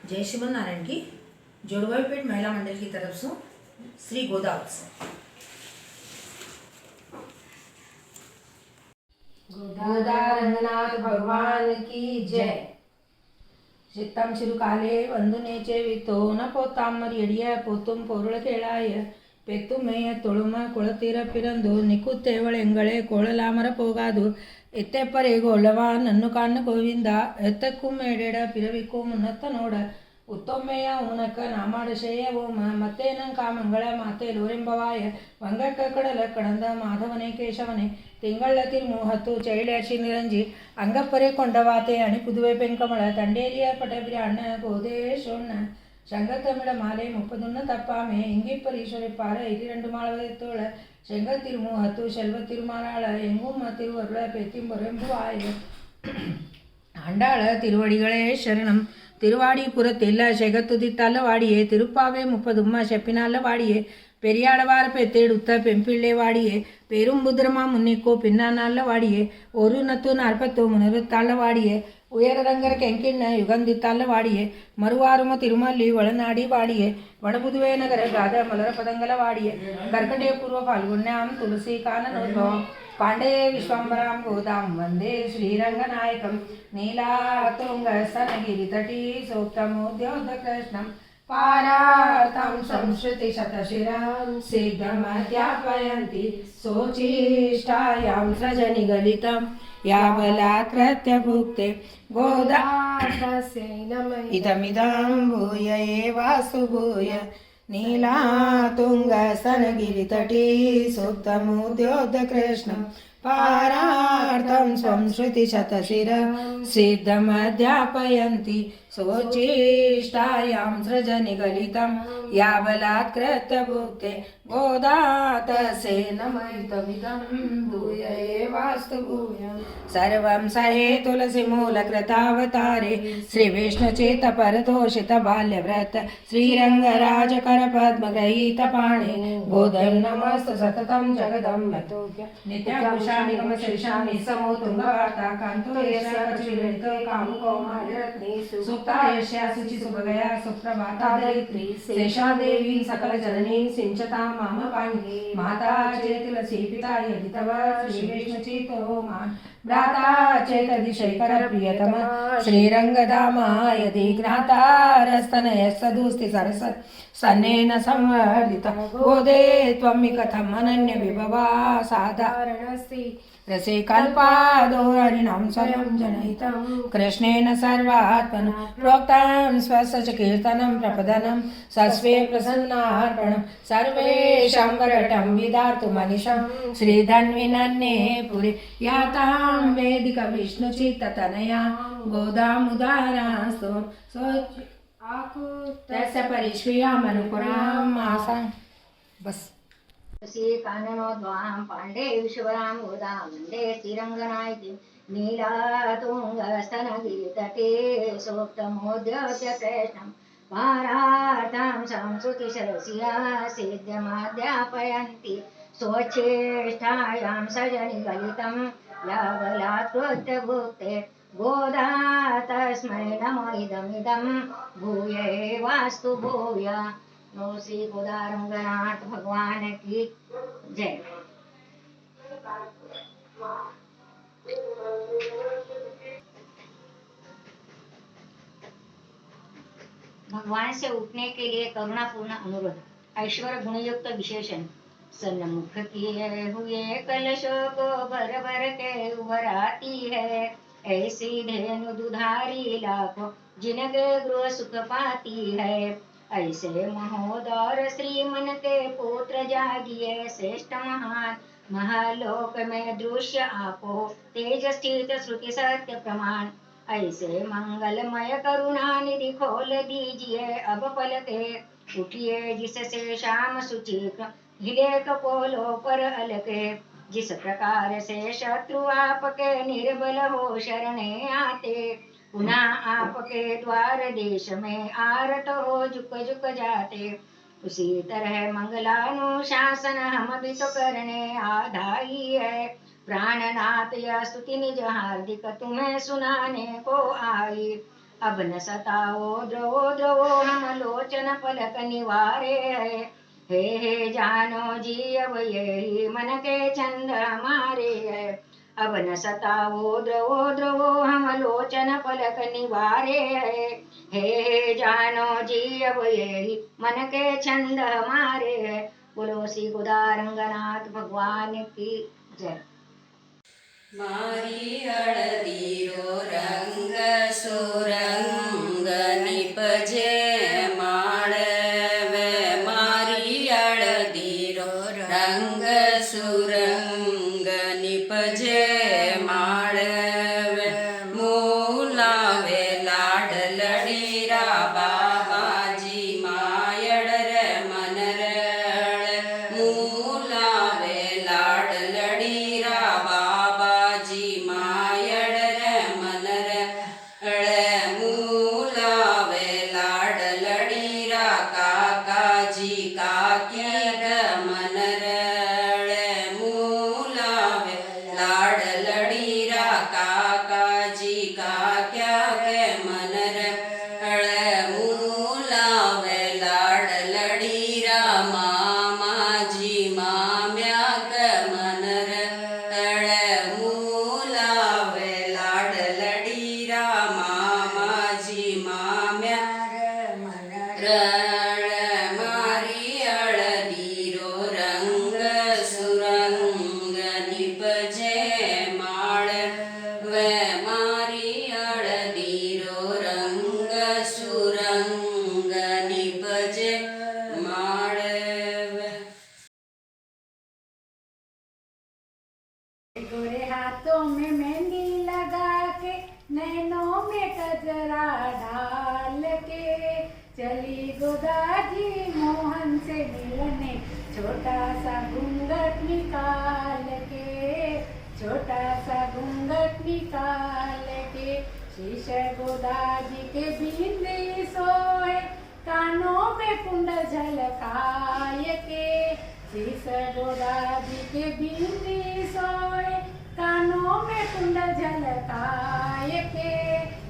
जय श्रीमन नारायण की जोड़वाईपेट महिला मंडल की तरफ से श्री गोदा उत्सव। गोदा रंगनाथ भगवान की जय। चित्तम शिरुकाले वंदुनेचे वितो न पोतामरियडिय पोतुम पोरुळ केळाय पेतुमेय तुळुम कुळतीर पिरंदु निकुत्तेवळेंगळे कोळलामर पोगादु ಎತ್ತೆಪ್ಪರೆ ಗೋಲವ ನನ್ನು ಕಾಣ್ಣ ಗೋವಿಂದ ಎತ್ತಕ್ಕೂ ಮೇಡೆಡ ಪಿರವಿಕ್ಕೂ ಮುನ್ನತ್ತ ನೋಡ ಉತ್ತೊಮ್ಮೆಯ ಉನಕ ನಾಮಾಡಶೇಯ ಓಮ ಮತ್ತೇನಂ ಕಾಮಂಗಳ ಮಾತೇಲೂರೆಂಬವಾಯ ವಂಗಕ್ಕ ಕಡಲ ಕಡಂದ ಮಾಧವನೇ ಕೇಶವನೇ ತಿಂಗಳ ತಿರುಮೂಹತ್ತು ಚೈಳ್ಯಾಶಿ ನಿರಂಜಿ ಅಂಗಪ್ಪರೆ ಕೊಂಡವಾತೆ ಅಣಿ ಪುದುವೆ ಪೆಂಕಮಳ ತಂಡೇರಿಯ ಪಟಬಿರ ಅಣ್ಣ ಗೋದೇ ಶೋಣ್ಣ ശങ്കത്തമിഴ മാലെ 31 തപ്പാമേ ഇങ്കിപ്പരീശ്വരി പാറ 22 മാളവത്തോള ശങ്ക തിരുമൂഹത്തു ശെൽവ തിരുമാലാള എങ്ങും തിരുവരുള പെത്തിമ്പൊരെമ്പുവായ ആണ്ടാള തിരുവടികളെ ശരണം തിരുവാടിപ്പുറത്തില്ല ശെഗത്തുതിത്തല്ലവാടിയെ തിരുപ്പാവെ 30 ശെപ്പിനാല്ലവാടിയെ പെരിയാടവാര പെത്തേടുത്ത പെമ്പിള്ളേവാടിയെ പെരുംബുദ്രമാ മുന്നിക്കോ പിന്നാനാല്ലവാടിയെ 140 ತಾಳವಾಡಿಯೇ ಉಯರರಂಗರ ಕೆಂಕಿಣ್ಣ ಯುಗಂದಿ ತಾಳವಾಡಿಯೇ ಮರುವಾರುಮ ತಿರುಮಲ್ಲಿ ಒಳನಾಡಿ ವಾಡಿಯೇ ವಡಬುದುವೆ ನಗರ ಗಾದ ಮಲರ ಪದಂಗಲ ವಾಡಿಯೇ ಕರ್ಕಟೆ ಪೂರ್ವ ಫಾಲ್ಗುಣ್ಯಾಂ ತುಳಸಿ ಕಾನನೋದ್ಭವ ಪಾಂಡೇ ವಿಶ್ವಾಂಬರಾಂ ಗೋದಾಂ ವಂದೇ ಶ್ರೀರಂಗನಾಯಕಂ ನೀಲಾತುಂಗ ಸ್ತನಗಿರಿ ತಟೀ ಸೂಕ್ತಮೋದ್ಯೋಧ ಕೃಷ್ಣಂ पारार्थं संश्रुतिशतशिरां सिद्धमध्यापयन्ति सोचिष्टायां सृजनिगलितं यावलात् प्रत्यभुक्ते गोदातस्यै नमः इदमिदं भूय एवास्तु भूय नीलातुङ्गस्तनगिरितटी सूक्तमुद्योतकृष्णं पारार्थं संश्रुतिशतशिरं सिद्धमध्यापयन्ति सोचिष्टायां सृजनिगलितं यावलात् कृत्यभुक्ते गोदातस्यै नमः इदमिदं भूय एवास्तु भूय सर्वं सहे तुलसीमूलकृतावतारे श्रीविष्णुचित्तपरतोषित बाल्यव्रत श्रीरङ्गराजकरपद्मग्रहीतपाणे गोदं नमस्तु सततं जगदम्ब नित्याकुशानिगमशीर्षाणि समो तुङ्गवार्ता कान्तो यस्य कचिललितो कामुकौमार्यरत्ने सुप्ता यस्या शुचिसुभगया सुप्रभाता धरित्री शेषा देवी सकलजननी सिञ्चता माम पाणि माता चेति तुलसी पिता यदि तव श्रीविष्णुचित्तो मान् भ्राता चेतदिशैकर प्रियतम श्रीरङ्गधामा यदि ज्ञातारस्तनयस्तदुस्ति सरस सन्नेन संवर्धिता गोदे त्वमि कथम् अनन्य विभवा साधारणस्ति रसे कल्पादोहरिणां स्वयं जनयितं कृष्णेन सर्वात्मना प्रोक्तं स्वस्य च कीर्तनं प्रपदनं सस्वे प्रसन्नार्पणं सर्वेषां वरटं विधातुमनिशं श्रीधन्विनन्ये पुरी यातां वेदिका विष्णुचित्ततनया गोदामुदारास्तु तस्य परिष्क्रियामनुपुरां आसां बस श्री काननोद्वां पांडे विश्वरां गोदां वन्दे श्रीरङ्गनायकीं नीलातुङ्गस्तनगिरितटे सूक्तमोद्योत्य कृष्णं पारार्थं संश्रुतिशरसिया सिद्धमाध्यापयन्ति स्वच्छेष्टायां सजनिगलितं यावलात् कृत्यभुक्ते गोदा तस्मै नमो इदमिदं भूय एवास्तु भूय। नो श्री गोदा रंगनाथ भगवान की जय। भगवान से उठने के लिए करुणापूर्ण अनुरोध। ऐश्वर्य गुणयुक्त विशेषण सन्मुख किए हुए कलशों को भर भर के उभराती है ऐसी धेनु दुधारी लाखों जिनके गृह सुख पाती है ऐसे महोदर श्रीमन के पुत्र जागिए श्रेष्ठ महान महालोक में दृश्य आपो तेज स्थित श्रुति सत्य प्रमाण ऐसे मंगलमय करुणा निधि खोल दीजिए अब पलके उठिए जिससे शाम सुचि हिले कपोलों पर अलके जिस प्रकार से शत्रु आपके निर्बल हो शरणे आते पुनः आपके द्वार देश में आरत हो झुक झुक जाते उसी तरह मंगलानुशासन हम भी तो करने आधाई है प्राणनाथ यह स्तुति निज हार्दिक तुम्हें सुनाने को आई अब न सताओ द्रवो द्रवो हम लोचन पलक निवारे है। हे जानो जी अब यही मन के चंद हमारे है। अब न सताओ द्रवो द्रवो हम लोचन पलक निवारे है। हे जानो जी अब यही मन के छंद हमारे है। बोलो श्री गोदारंगनाथ भगवान की जय। मारी हळदीरो रंग सुरंग निपजे माळवे। मारी हळदीरो रंग सुरंग निपजे माळवे। मूलावे लाड लडीरा बाबाजी मायड रे मन रे। मूलावे लाड लडीरा बाबाजी मायड रे मन रे। मूलावे लाड लडीरा काकाजी काकी ग मन रे। मूलावे लाड लडीरा काकाजी काक्या गे मन रे। मूलावे लाड लडीरा मामाजी माम्या ग मन रे। मूलावे लाड लडीरा मामाजी माम्या मन रे। मारी हळदीरो रंग सुरंग निपजे माळवे। मारी हळदीरो रंग सुरंग निपजे माळवे। गोरे हाथों में मेहंदी लगा के नैनों में कजरा डाल के चली गोदाजी मोहन से मिलने। छोटा सा घूंघट निकाल के, छोटा सा घूंघट निकाल के। शीश गोदाजी के बिंदी सोए, कानों में कुंडल झलकाए के। शीश गोदाजी के बिंदी सोए, कानों में कुंडल झलकाए के।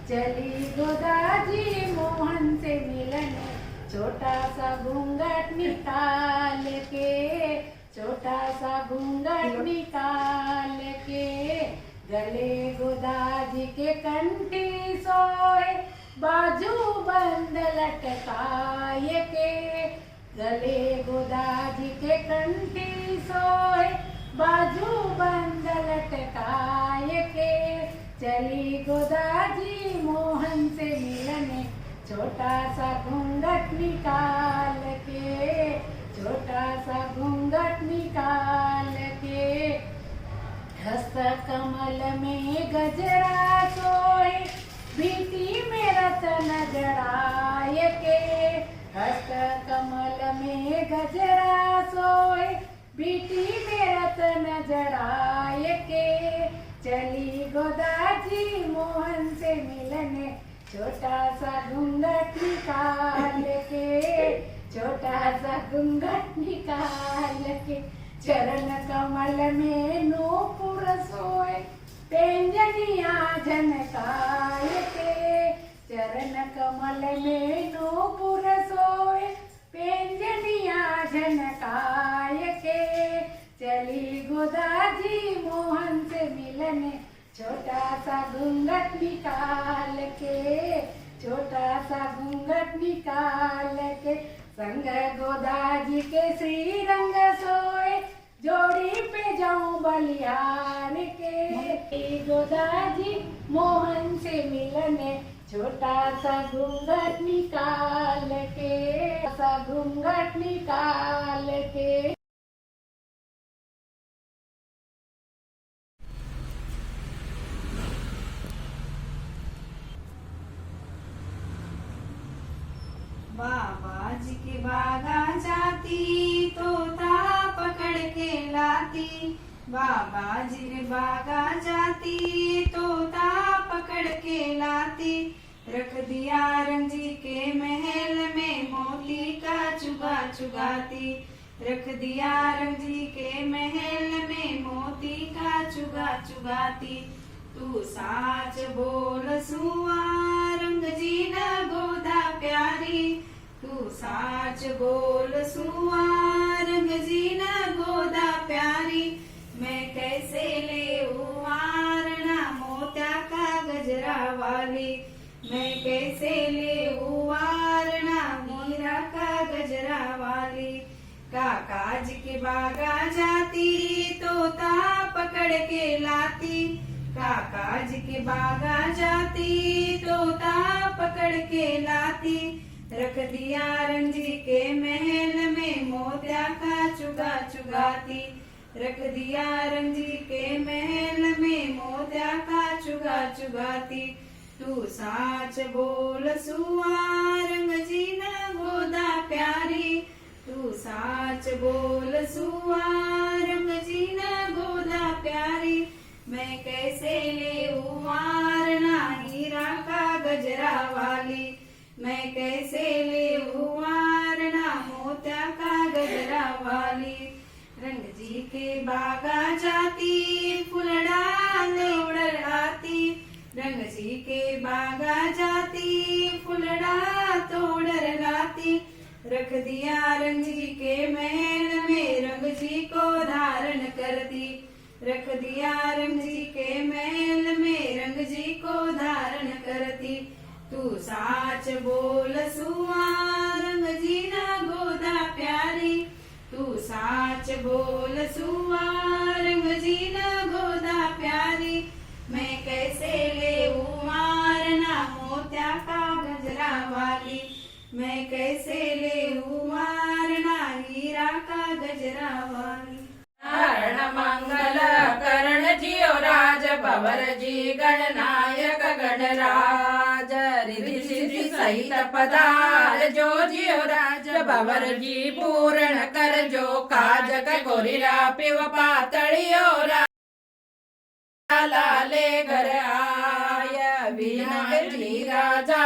चली गोदाजी मोहन से मिलने। छोटा सा घूंघट निकाल के, छोटा सा घूंघट निकाल के। गले गोदाजी के कंठी सोए, बाजू बंद लटकाए के। गले गोदाजी के कंठी सोए, बाजू बंद लटकाए के। चली गोदाजी मोहन से मिलने। छोटा सा घूंघट निकाल के, छोटा सा घूंघट निकाल के। हस्त कमल में गजरा सोए, बीती में रतन जड़ाए के। हस्त कमल में गजरा सोए, बीती में रतन जड़ाए के। चली गोदाजी मोहन से मिलने। छोटा सा घूंघट निकाल के, छोटा सा घूंघट निकाल के। चरण कमल में नूपुर सोए, पेंजनिया झनकाए के। चरण कमल में नूपुर सोए, पेंजनिया झनकाए के। चली गोदाजी मोहन से मिलने। छोटा सा घूंघट निकाल के, छोटा सा घूंघट निकाल के। संग गोदाजी के श्री रंग सोए, जोड़ी पे जाऊं बलियान के। गोदाजी मोहन से मिलने। छोटा सा घूंघट निकाल के, सा घूंघट निकाल के। बाबा जी के बागा जाती, तोता पकड़ के लाती। बाबा जी के बागा जाती, तोता पकड़ के लाती। रख दिया रंजी के महल में, मोती का चुगा चुगाती। रख दिया रंजी के महल में, मोती का चुगा चुगाती। तू साच बोल सुआ रंग जी तू साच बोल सुआ रंग जीना गोदा प्यारी मैं कैसे ले वारणा मोत्या का गजरा वाली मैं कैसे ले वारणा मीरा का गजरा वाली काका जी के बागा जाती तोता पकड़ के लाती काका जी के बागा जाती तोता पकड़ के लाती रख दिया रंजी के महल में मोतिया का चुगा चुगाती रख दिया रंजी के महल में मोतिया का चुगा चुगाती तू साच बोल सुआ रंग जीना गोदा प्यारी तू साच बोल सुआ रंग जीना गोदा प्यारी मैं कैसे ले वारणा हीरा का गजरा वाली मैं कैसे ले वारणा मोत्या का गजरा वाली रंग जी के बागा जाती फुलड़ा तोड़ आती रंग जी के बागा जाती फुलड़ा तोड़ लाती रख दिया रंग जी के महल में रंग जी को धारण करती रख दिया रंग जी के महल में रंग जी को धारण करती तू साच बोल सुआ रंग जीना गोदा प्यारी तू साच बोल सुआ रंग जीना गोदा प्यारी मैं कैसे ले वारणा मोत्या का गजरा वाली मैं कैसे ले वारणा हीरा का गजरा वाली नारायण मंगल करण जियो राज भवर जी गणनायक गणराज रिधि सिद्धि सहित पदार जो जियो राज भवर जी पूर्ण कर जो काज गोरिरा पिव पातळियो लाले घर आय विनय जी राजा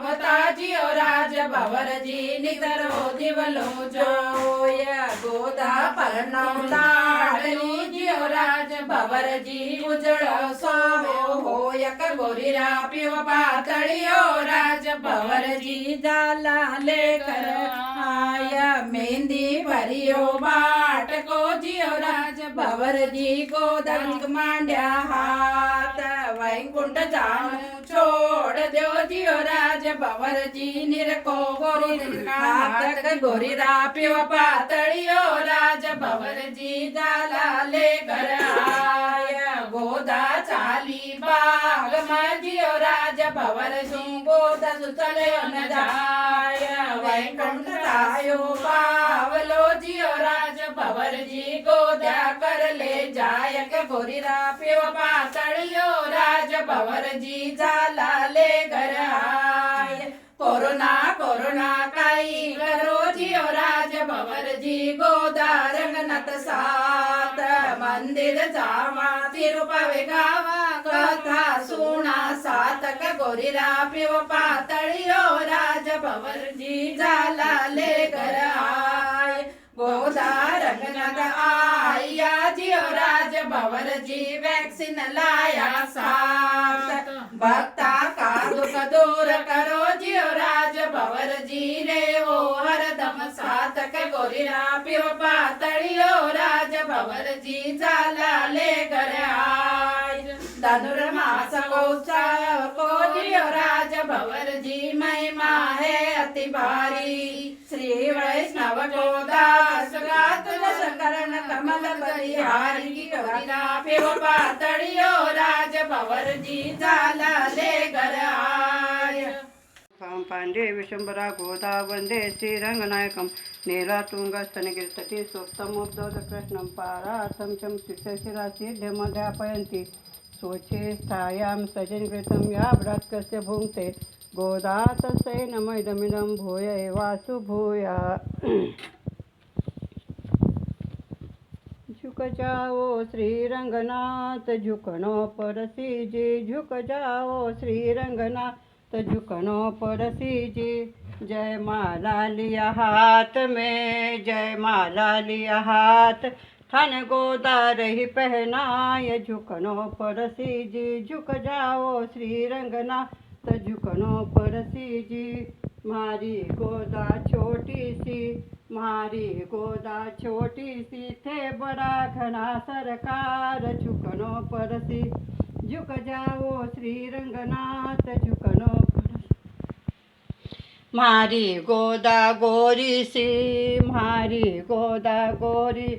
बता जियो राज भवर जी नितरो दिवलो जोय गोदा परनम लाडली जियो राज भवर जी उजळ सोव्यो होयक गोरिरा पिव पातळियो राज भवर जी जाला लेकर आय मेहंदी भरियो बाट को जियो राज भवर जी गोदंग मांड्या हात वैकुंठ जाणू छोड़ देव जियो राज भवर जी निरको गोरी हात गोरिरा पिव पातळियो राज भवर जी जाला लेकर आय गोदा चाली बाग जियो राज भवर जी गोदा सुचल्यो न जाय वैकुंठ जायो पावलो जियो राज भवर जी गोद्या कर ले जायक गोरिरा पिव पातळियो राज भवर जी जाला ले घर आय कोरोना कोरोना काही करो जियो राज भवर जी गोदा रंगनाथ सात मंदिर जावा तिरुपवे गावा कथा सुना सातक गोरिरा पिव पातळियो राज भवर जी जाला ले घर आय गोदा रंगनाथ आया जियो राज भवर जी वैक्सीन लाया साथ भक्ता का दुख दूर करो जियो राज भवर जी रे ओ हरदम सातक गोरिरा पिव पातळियो राज भवर जी जाला ले घर आय धनुर्मास उत्सव को जियो राज भवर जी महिमा है अति भारी श्री वैष्णव को दास गात दशकरण कमल परिहारी गोरिरा पिव पातळियो राज भवर जी जाला ले घर आय पांडे विशंबरा गोदा वंदे श्रीरंगनायकं नीलातुङ्गस्तनगिरितटी सूक्तमुद्धोद कृष्णं पारार्थं चं शिष्यशिरा सिद्धिमध्यापयन्ति स्वच्छे स्थायां सजनकृतं या व्रतकस्य भुङ्क्ते गोदा तस्यै नमोइदमिदं भूय एवासु भूया झुक जाओ श्री रंगनाथ झुकनो परसी जी झुक जाओ श्री रंगनाथ झुकनो परसी जी जय माला लिया हाथ में जय माला लिया हाथ थान गोदार ही पहनाय झुकनो परसी जी झुक जाओ श्री रंगनाथ झुकनो परसी जी मारी गोदा छोटी सी, मारी गोदा छोटी सी, थे बड़ा घना सरकार, झुकनो परसी, झुक जाओ श्री रंगनाथ, झुकनो परसी। मारी गोदा गोरी सी, मारी गोदा गोरी,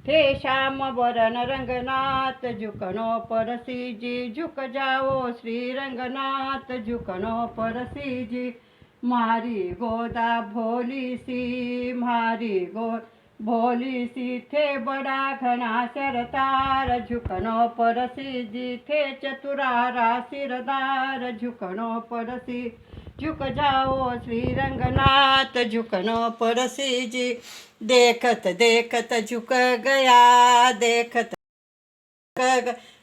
थे श्याम बरन रंगनाथ, झुकनो परसी जी, झुक जाओ श्री रंगनाथ, झुकनो परसी जी। मारी गोदा भोली सी, मारी भोली सी, थे बड़ा घना सरतार, झुकनो परसी जी, थे चतुरारा सिरदार, झुकनो परसी, झुक जाओ श्री रंगनाथ, झुकनो परसी जी। देखत देखत झुक गया, देखत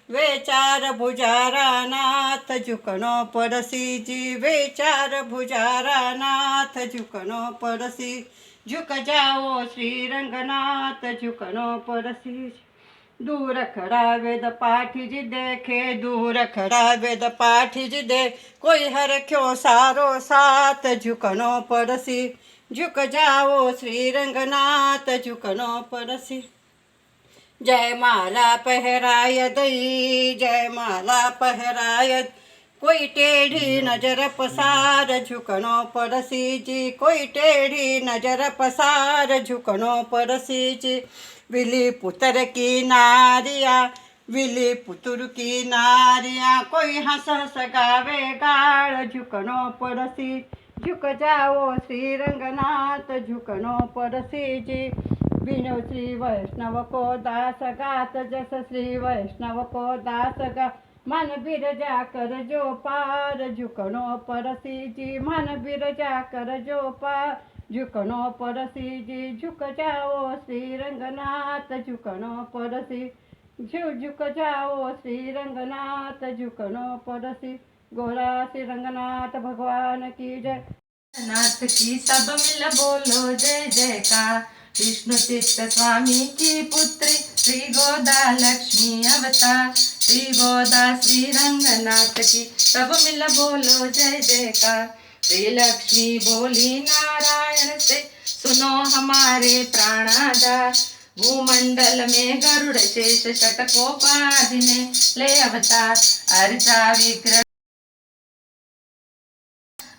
वे चार भुजारा नाथ, झुकनो परसी जी, वे चार भुजारा नाथ, झुकनो परसी, झुक जाओ श्री रंगनाथ, झुकनो परसी। दूर खड़ा वेद पाठी जी देखे, दूर खड़ा वेद पाठी जी दे, कोई हर क्यों सारो साथ, झुकनो परसी, झुक जाओ श्री रंगनाथ, झुकनो परसी। जय माला पहराय दई, जय माला पहराय, कोई टेढ़ी नजर पसार, झुकनो परसी जी, कोई टेढ़ी नजर पसार, झुकनो परसी जी। विली पुत्र की नारिया, विली पुत्र की नारिया, कोई हंस हंस गावे गाड़, झुकनो परसी, झुक जाओ श्री रंगनाथ, झुकनो परसी जी। बिनु श्री वैष्णव को दास गात, जस श्री वैष्णव को दास गा, मन बिरजा कर जो पार, झुकनो परसी जी, मन बिरजा कर जो पार, झुकनो परसी जी, झुक जाओ श्री रंगनाथ, झुकनो परसी, झुक जाओ श्री रंगनाथ, झुकनो परसी। गोरा श्री रंगनाथ भगवान की जय। नाथ की सब मिल बोलो जय जयकार, विष्णु चित्त स्वामी की पुत्री, श्री गोदा लक्ष्मी अवतार, श्री गोदा श्री रंगनाथ की सब मिल बोलो जय जयकार। श्री लक्ष्मी बोली नारायण से, सुनो हमारे प्राणाधार, भूमंडल में गरुड़ शेष षटकोपाधि ने ले अवतार, अर्चा विग्रह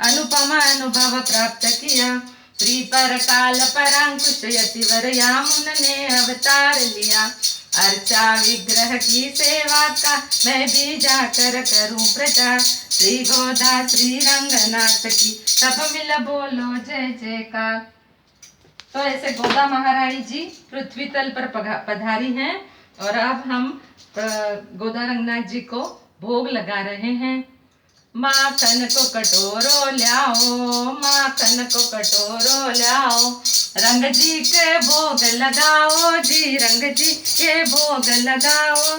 अनुपम अनुभव प्राप्त किया, श्री पर काल परांकुश यतिवर यामुन ने अवतार लिया, अर्चा विग्रह की सेवा का मैं भी जाकर करूं प्रचार, श्री गोदा श्री रंगनाथ की सब मिल बोलो जय जयकार। तो ऐसे गोदा महारानी जी पृथ्वी तल पर पधारी हैं और अब हम गोदा रंगनाथ जी को भोग लगा रहे हैं। माखन को कटोरो लाओ, माखन को कटोरो लाओ, रंग जी के भोग लगाओ जी, रंग जी के भोग लगाओ,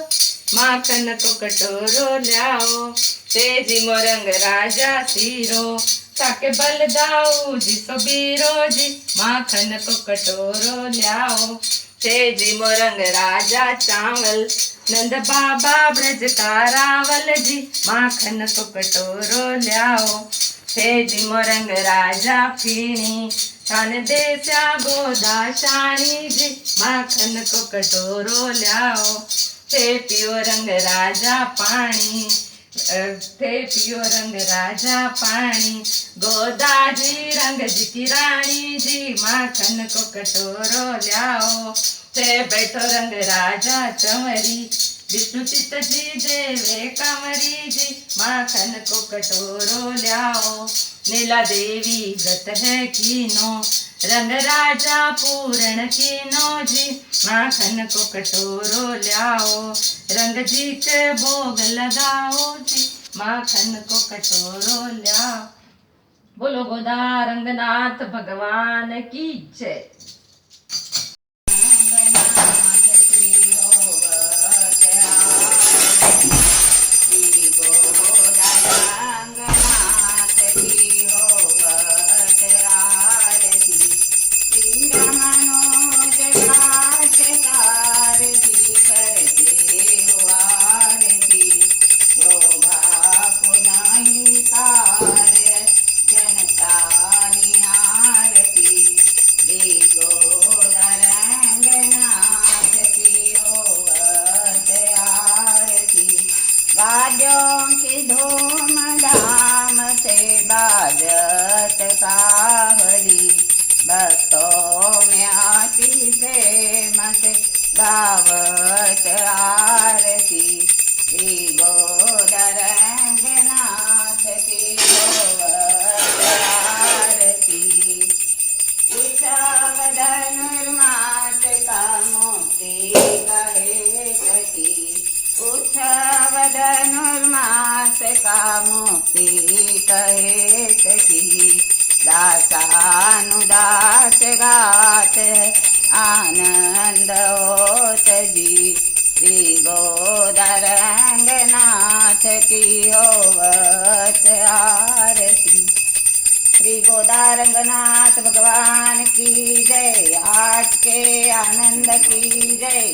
माखन को कटोरो लाओ, तेजी मोरंग राजा सीरो, ताके बल दाऊ जी सबीरो जी, माखन को कटोरो लाओ, तेजी मोरंग राजा चावल, नंद बाबा ब्रज का रावल जी, माखन को कटोरो लाओ, तेजी मोरंग राजा फीणी, थान देस्या गोदा शाणी जी, माखन को कटोरो लाओ, थे पियो रंग राजा पानी, थे पियो रंग राजा पानी, गोदा जी रंग जी की रानी जी, माखन को कटोरो लाओ, थे बैठो रंग राजा चंवरी, विष्णु चित्त जी देवे कमरी जी, माखन को कटोरो लाओ, नीला देवी व्रत है कीनो, रंग राजा पूर्ण कीनो जी, माखन को कटोरो लाओ, रंग जी के भोग लगाओ जी, माखन को कटोरो लाओ। बोलो गोदा रंगनाथ भगवान की जय। जनता बाजत काहली भक्तों में अति प्रेम से गावत आरती श्री गोदरंगनाथ की होवत आरती उत्सवधनुर्मास का मुक्ति कहे सती उत्सवधनुर्मास का मुक्ति कहे सती दासानुदास गात आनंद होत जी श्री गोदरंगनाथ की होवत आरती श्री गोदारंगनाथ भगवान की जय आज के आनंद की जय।